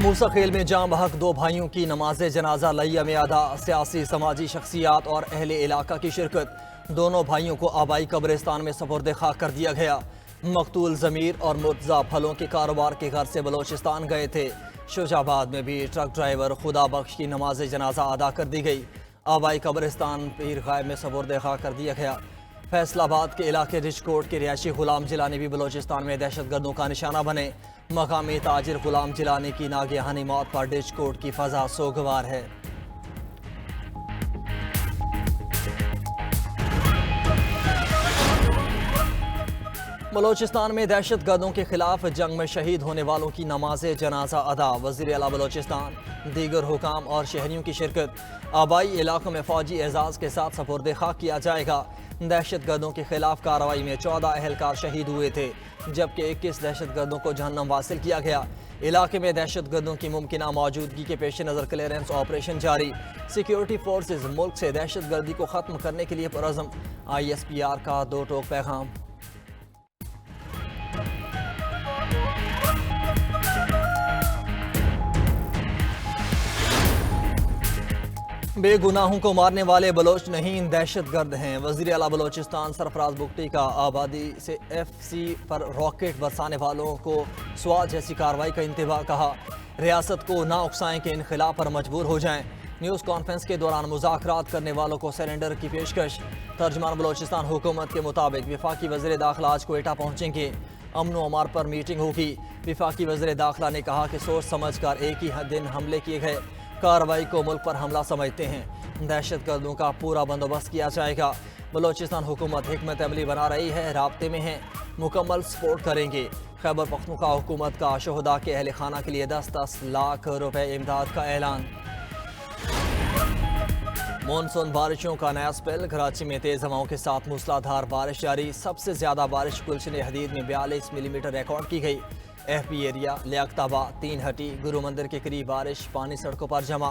موسیٰ خیل میں جاں بحق دو بھائیوں کی نماز جنازہ لیہ میں ادا، سیاسی سماجی شخصیات اور اہل علاقہ کی شرکت۔ دونوں بھائیوں کو آبائی قبرستان میں سپرد خاک کر دیا گیا۔ مقتول ضمیر اور مرتضیٰ پھلوں کے کاروبار کے گھر سے بلوچستان گئے تھے۔ شجاع آباد میں بھی ٹرک ڈرائیور خدا بخش کی نماز جنازہ ادا کر دی گئی۔ آبائی قبرستان پیر غائب میں سپرد خاک کر دیا گیا۔ فیصل آباد کے علاقے رچ کوٹ کے رہائشی غلام جیلانی بھی بلوچستان میں دہشت گردوں کا نشانہ بنے۔ مقامی تاجر غلام جیلانی کی ناگہانی موت پر رچ کوٹ کی فضا سوگوار ہے۔ بلوچستان میں دہشت گردوں کے خلاف جنگ میں شہید ہونے والوں کی نماز جنازہ ادا، وزیر اعلیٰ بلوچستان، دیگر حکام اور شہریوں کی شرکت۔ آبائی علاقوں میں فوجی اعزاز کے ساتھ سپرد خاک کیا جائے گا۔ دہشت گردوں کے خلاف کارروائی میں 14 اہلکار شہید ہوئے تھے، جبکہ 21 دہشت گردوں کو جہنم حاصل کیا گیا۔ علاقے میں دہشت گردوں کی ممکنہ موجودگی کے پیش نظر کلیئرنس آپریشن جاری۔ سیکیورٹی فورسز ملک سے دہشت گردی کو ختم کرنے کے لیے پرعزم، ISPR کا دو ٹوک پیغام۔ بے گناہوں کو مارنے والے بلوچ نہیں دہشت گرد ہیں، وزیر اعلیٰ بلوچستان سرفراز بگٹی کا آبادی سے FC پر راکٹ برسانے والوں کو سوات جیسی کارروائی کا انتباہ، کہا ریاست کو نہ اکسائیں کہ انخلا پر مجبور ہو جائیں۔ نیوز کانفرنس کے دوران مذاکرات کرنے والوں کو سرنڈر کی پیشکش۔ ترجمان بلوچستان حکومت کے مطابق وفاقی وزیر داخلہ آج کوئٹہ پہنچیں گے، امن و امان پر میٹنگ ہوگی۔ وفاقی وزیر داخلہ نے کہا کہ سوچ سمجھ کر ایک ہی دن حملے کیے گئے، کارروائی کو ملک پر حملہ سمجھتے ہیں، دہشت گردوں کا پورا بندوبست کیا جائے گا۔ بلوچستان حکومت حکمت عملی بنا رہی ہے، رابطے میں ہیں، مکمل سپورٹ کریں گے۔ خیبر پختونخوا حکومت کا شہداء کے اہل خانہ کے لیے 10 لاکھ روپے امداد کا اعلان۔ مونسون بارشوں کا نیا سپیل، کراچی میں تیز ہواؤں کے ساتھ موسلادھار بارش جاری۔ سب سے زیادہ بارش گلشن حدید میں 42 ملی میٹر ریکارڈ کی گئی۔ FB ایریا، لیاقت آباد، 3 ہٹی، گرو مندر کے قریب بارش، پانی سڑکوں پر جمع۔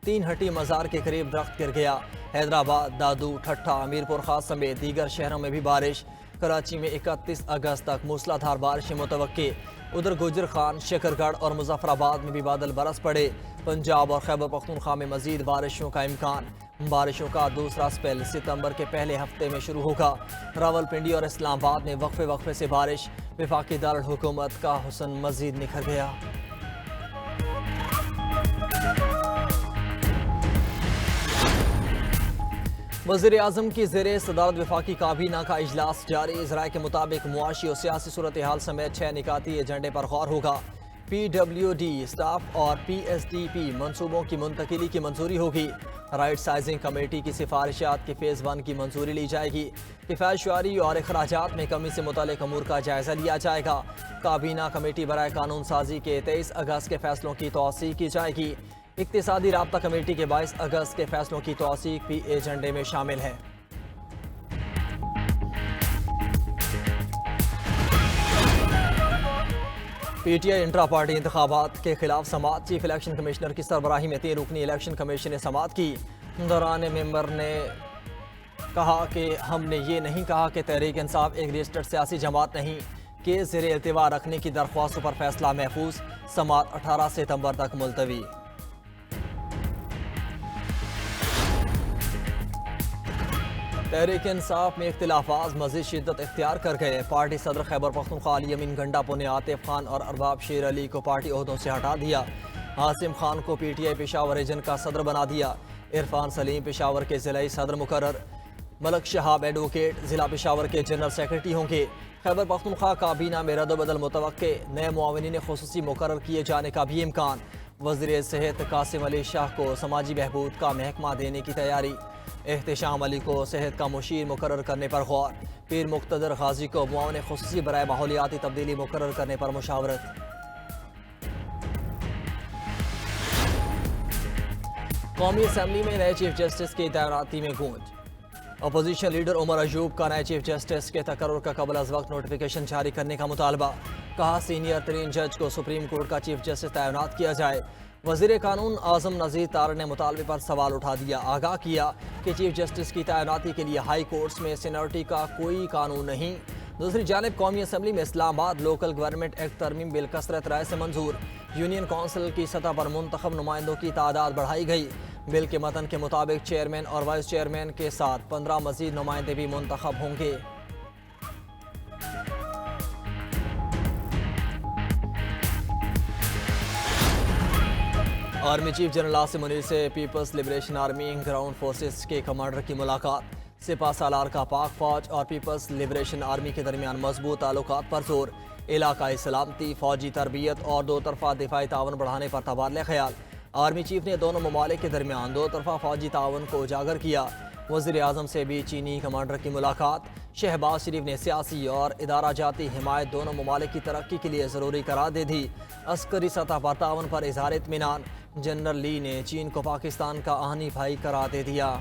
3 ہٹی مزار کے قریب درخت گر گیا۔ حیدرآباد، دادو، ٹھٹھا، امیر پور خاص سمیت دیگر شہروں میں بھی بارش۔ کراچی میں 31 اگست تک موسلادھار بارشیں متوقع۔ ادھر گجر خان، شکر گڑھ اور مظفر آباد میں بھی بادل برس پڑے۔ پنجاب اور خیبر پختونخوا میں مزید بارشوں کا امکان۔ بارشوں کا دوسرا سپیل ستمبر کے پہلے ہفتے میں شروع ہوگا۔ راولپنڈی اور اسلام آباد میں وقفے سے بارش۔ وفاقی دارالحکومت کا حسن مزید نکھر گیا۔ وزیر اعظم کی زیر صدارت وفاقی کابینہ کا اجلاس جاری۔ ذرائع کے مطابق معاشی اور سیاسی صورتحال سمیت 6 نکاتی ایجنڈے پر غور ہوگا۔ PWD اسٹاف اور PSDP منصوبوں کی منتقلی کی منظوری ہوگی۔ رائٹ سائزنگ کمیٹی کی سفارشات کے فیز 1 کی منظوری لی جائے گی۔ کفایت شعاری اور اخراجات میں کمی سے متعلق امور کا جائزہ لیا جائے گا۔ کابینہ کمیٹی برائے قانون سازی کے 23 اگست کے فیصلوں کی توثیق کی جائے گی۔ اقتصادی رابطہ کمیٹی کے 22 اگست کے فیصلوں کی توثیق بھی ایجنڈے میں شامل ہے۔ PTI انٹرا پارٹی انتخابات کے خلاف سماعت، چیف الیکشن کمشنر کی سربراہی میں 3 رکنی الیکشن کمیشن نے سماعت کی۔ دوران ممبر نے کہا کہ ہم نے یہ نہیں کہا کہ تحریک انصاف ایک رجسٹرڈ سیاسی جماعت نہیں، کہ زیر التوا رکھنے کی درخواستوں پر فیصلہ محفوظ۔ سماعت 18 ستمبر تک ملتوی۔ تحریک انصاف میں اختلافات مزید شدت اختیار کر گئے۔ پارٹی صدر خیبر پختونخوا علی امین گنڈاپو نے عاطف خان اور ارباب شیر علی کو پارٹی عہدوں سے ہٹا دیا۔ عاصم خان کو PTI پشاور ریجن کا صدر بنا دیا۔ عرفان سلیم پشاور کے ضلعی صدر مقرر۔ ملک شہاب ایڈوکیٹ ضلع پشاور کے جنرل سیکرٹری ہوں گے۔ خیبر پختونخوا کابینہ میں رد و بدل متوقع، نئے معاونین خصوصی مقرر کیے جانے کا بھی امکان۔ وزیر صحت قاسم علی شاہ کو سماجی بہبود کا محکمہ دینے کی تیاری۔ احتشام علی کو صحت کا مشیر مقرر کرنے پر غور۔ پیر مقتدر غازی کو معاون خصوصی برائے ماحولیاتی تبدیلی مقرر کرنے پر مشاورت۔ قومی اسمبلی میں نئے چیف جسٹس کی تعیناتی میں گونج۔ اپوزیشن لیڈر عمر ایوب کا نئے چیف جسٹس کے تقرر کا قبل از وقت نوٹیفیکیشن جاری کرنے کا مطالبہ، کہا سینئر ترین جج کو سپریم کورٹ کا چیف جسٹس تعینات کیا جائے۔ وزیر قانون اعظم نذیر تار نے مطالبے پر سوال اٹھا دیا، آگاہ کیا کہ چیف جسٹس کی تعیناتی کے لیے ہائی کورٹس میں سینئرٹی کا کوئی قانون نہیں، دوسری جانب قومی اسمبلی میں اسلام آباد لوکل گورنمنٹ ایکٹ ترمیم بل کثرت رائے سے منظور، یونین کونسل کی سطح پر منتخب نمائندوں کی تعداد بڑھائی گئی۔ بل کے متن کے مطابق چیئرمین اور وائس چیئرمین کے ساتھ 15 مزید نمائندے بھی منتخب ہوں گے۔ Army chief general Asim Munir سے People's Liberation Army Ground Forces کے کمانڈر کی ملاقات۔ سپہ سالار کا پاک فوج اور پیپلز لبریشن آرمی کے درمیان مضبوط تعلقات پر زور، علاقائی سلامتی، فوجی تربیت اور دو طرفہ دفاعی تعاون بڑھانے پر تبادلہ خیال۔ آرمی چیف نے دونوں ممالک کے درمیان دو طرفہ فوجی تعاون کو اجاگر کیا۔ وزیر اعظم سے بھی چینی کمانڈر کی ملاقات۔ شہباز شریف نے سیاسی اور ادارہ جاتی حمایت دونوں ممالک کی ترقی کے لیے ضروری قرار دے دی۔ عسکری سطح پر تعاون پر اظہار اطمینان۔ جنرل لی نے چین کو پاکستان کا آہنی بھائی قرار دے دیا۔